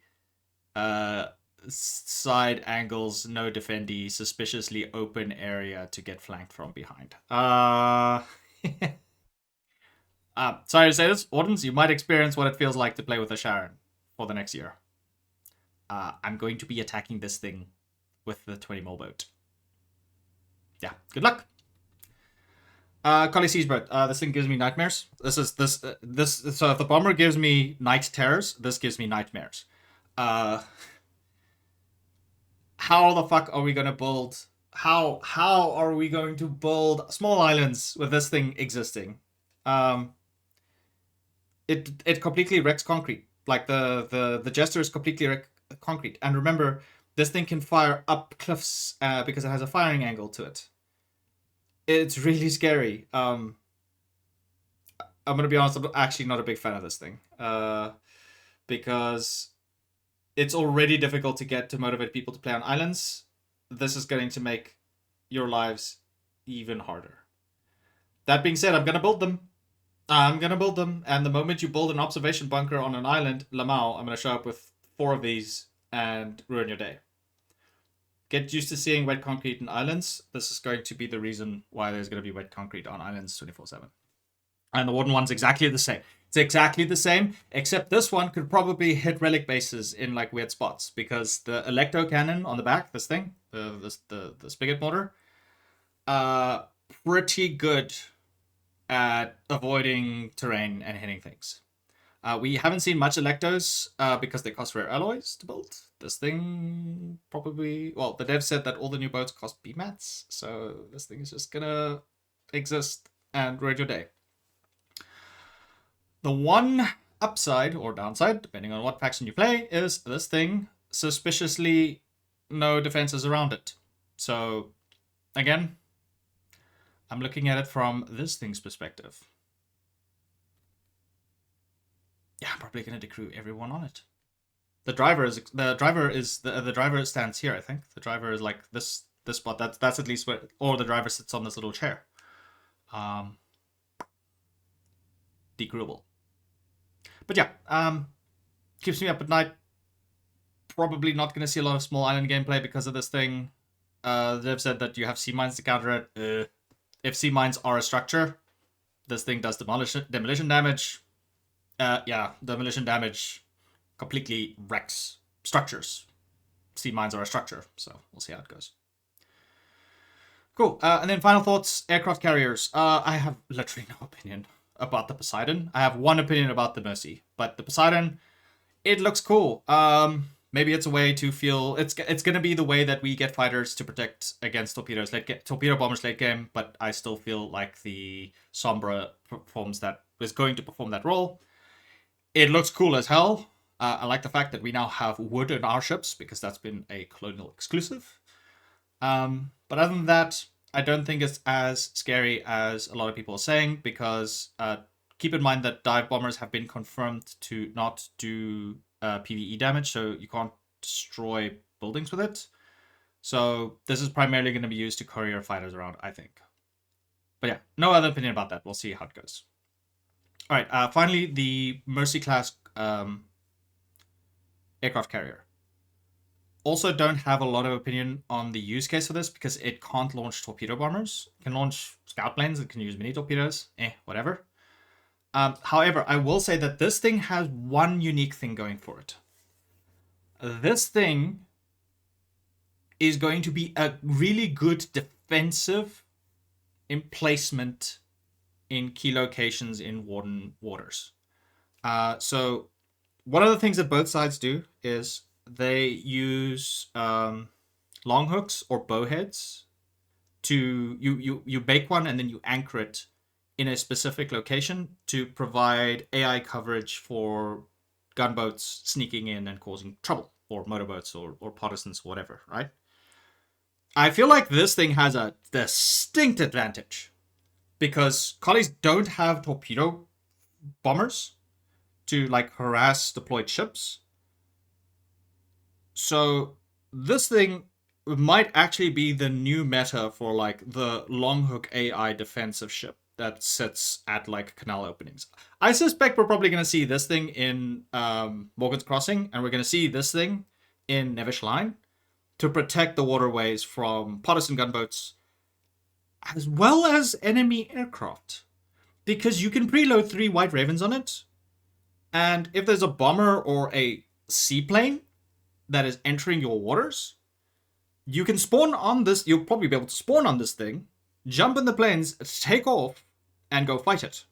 side angles, no defendy, suspiciously open area to get flanked from behind. Sorry to say this, Wardens, you might experience what it feels like to play with a Sharon for the next year. I'm going to be attacking this thing with the 20 mil boat. Yeah, good luck. Collie Siege boat. This thing gives me nightmares. So if the bomber gives me night terrors, this gives me nightmares. How the fuck are we gonna build? How are we going to build small islands with this thing existing? It completely wrecks concrete. Like the Jester is completely concrete. And remember, this thing can fire up cliffs because it has a firing angle to it. It's really scary. I'm gonna be honest, I'm actually not a big fan of this thing. Because it's already difficult to motivate people to play on islands. This is going to make your lives even harder. That being said, I'm gonna build them. And the moment you build an observation bunker on an island, Lamau, I'm gonna show up with 4 of these and ruin your day. Get used to seeing wet concrete in islands. This is going to be the reason why there's going to be wet concrete on islands 24/7. And the Warden one's exactly the same. It's exactly the same, except this one could probably hit relic bases in like weird spots, because the electro cannon on the back, this thing, the spigot mortar, pretty good at avoiding terrain and hitting things. We haven't seen much electos because they cost rare alloys to build. This thing probably... Well, the dev said that all the new boats cost BMATs, so this thing is just gonna exist and ruin your day. The one upside or downside, depending on what faction you play, is this thing suspiciously no defenses around it. So, again, I'm looking at it from this thing's perspective. Yeah, I'm probably gonna decrew everyone on it. The driver stands here, I think. The driver is like this spot. That's at least where, or the driver sits on this little chair. Decrewable. But yeah, keeps me up at night. Probably not gonna see a lot of small island gameplay because of this thing. They've said that you have sea mines to counter it. If sea mines are a structure, this thing does demolition damage. Yeah, demolition damage completely wrecks structures. Sea mines are a structure, so we'll see how it goes. Cool. And then final thoughts, aircraft carriers. I have literally no opinion about the Poseidon. I have one opinion about the Mercy, but the Poseidon, it looks cool. Maybe it's a way to feel... It's going to be the way that we get fighters to protect against torpedoes, torpedo bombers late game, but I still feel like the Sombra is going to perform that role. It looks cool as hell. I like the fact that we now have wood in our ships, because that's been a Colonial exclusive. But other than that, I don't think it's as scary as a lot of people are saying, because keep in mind that dive bombers have been confirmed to not do PvE damage, so you can't destroy buildings with it. So this is primarily going to be used to courier fighters around, I think. But yeah, no other opinion about that. We'll see how it goes. All right, finally, the Mercy class aircraft carrier. Also don't have a lot of opinion on the use case for this, because it can't launch torpedo bombers. It can launch scout planes, it can use mini torpedoes, whatever. However, I will say that this thing has one unique thing going for it. This thing is going to be a really good defensive emplacement in key locations in Warden waters. So one of the things that both sides do is they use long hooks or bowheads to you bake one and then you anchor it in a specific location to provide AI coverage for gunboats sneaking in and causing trouble, or motorboats or partisans, whatever, right? I feel like this thing has a distinct advantage because collies don't have torpedo bombers to like harass deployed ships. So this thing might actually be the new meta for like the long hook AI defensive ship that sits at like canal openings. I suspect we're probably going to see this thing in Morgan's Crossing, and we're going to see this thing in Nevish Line to protect the waterways from partisan gunboats as well as enemy aircraft. Because you can preload 3 White Ravens on it, and if there's a bomber or a seaplane that is entering your waters, you can spawn on this. You'll probably be able to spawn on this thing, jump in the planes, take off, and go fight it.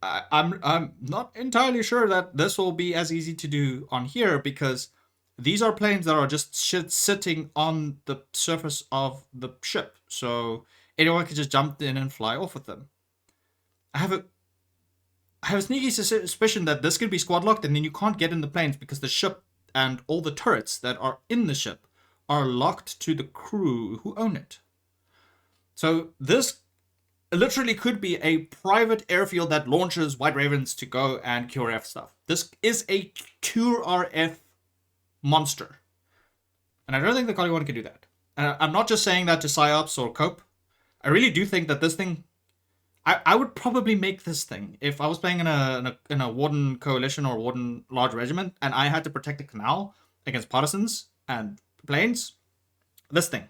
I'm not entirely sure that this will be as easy to do on here because these are planes that are just sitting on the surface of the ship, so anyone can just jump in and fly off with them. I have a sneaky suspicion that this could be squad locked, and then you can't get in the planes because the ship and all the turrets that are in the ship are locked to the crew who own it. So this literally could be a private airfield that launches White Ravens to go and QRF stuff. This is a QRF monster. And I don't think the Colony one can do that. And I'm not just saying that to PsyOps or Cope. I really do think that this thing... I would probably make this thing if I was playing in a Warden coalition or Warden large regiment and I had to protect the canal against partisans and planes. This thing.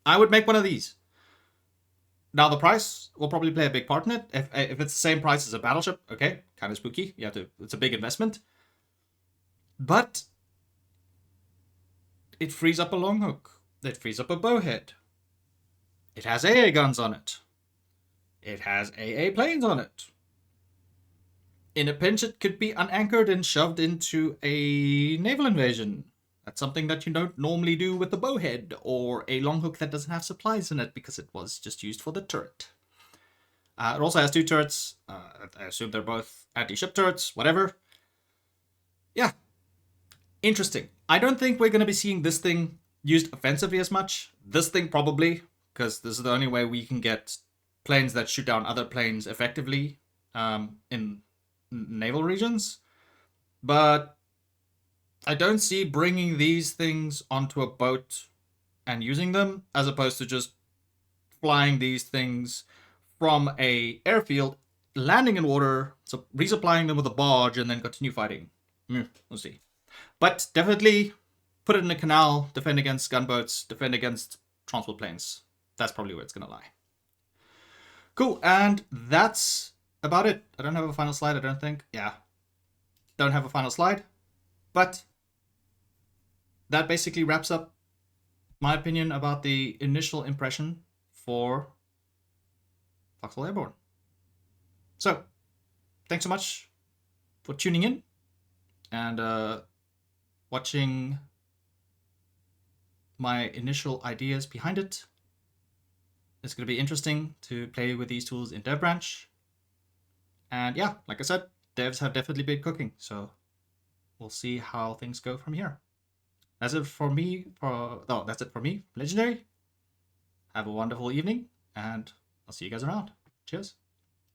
I would make one of these. Now the price will probably play a big part in it. If it's the same price as a battleship, okay, kind of spooky. You have to. It's a big investment. But it frees up a long hook. It frees up a bowhead. It has AA guns on it. It has AA planes on it. In a pinch, it could be unanchored and shoved into a naval invasion. That's something that you don't normally do with a bowhead or a long hook that doesn't have supplies in it because it was just used for the turret. It also has 2 turrets. I assume they're both anti-ship turrets, whatever. Yeah. Interesting. I don't think we're going to be seeing this thing used offensively as much. This thing probably, because this is the only way we can get planes that shoot down other planes effectively in naval regions. But I don't see bringing these things onto a boat and using them as opposed to just flying these things from a airfield, landing in water, so resupplying them with a barge, and then continue fighting. We'll see. But definitely put it in a canal, defend against gunboats, defend against transport planes. That's probably where it's going to lie. Cool, and that's about it. I don't have a final slide, I don't think. Yeah, don't have a final slide. But that basically wraps up my opinion about the initial impression for Foxhole Airborne. So, thanks so much for tuning in and watching my initial ideas behind it. It's going to be interesting to play with these tools in Dev Branch. And yeah, like I said, devs have definitely been cooking, so we'll see how things go from here. That's it for me. That's it for me. Legendary. Have a wonderful evening, and I'll see you guys around. Cheers.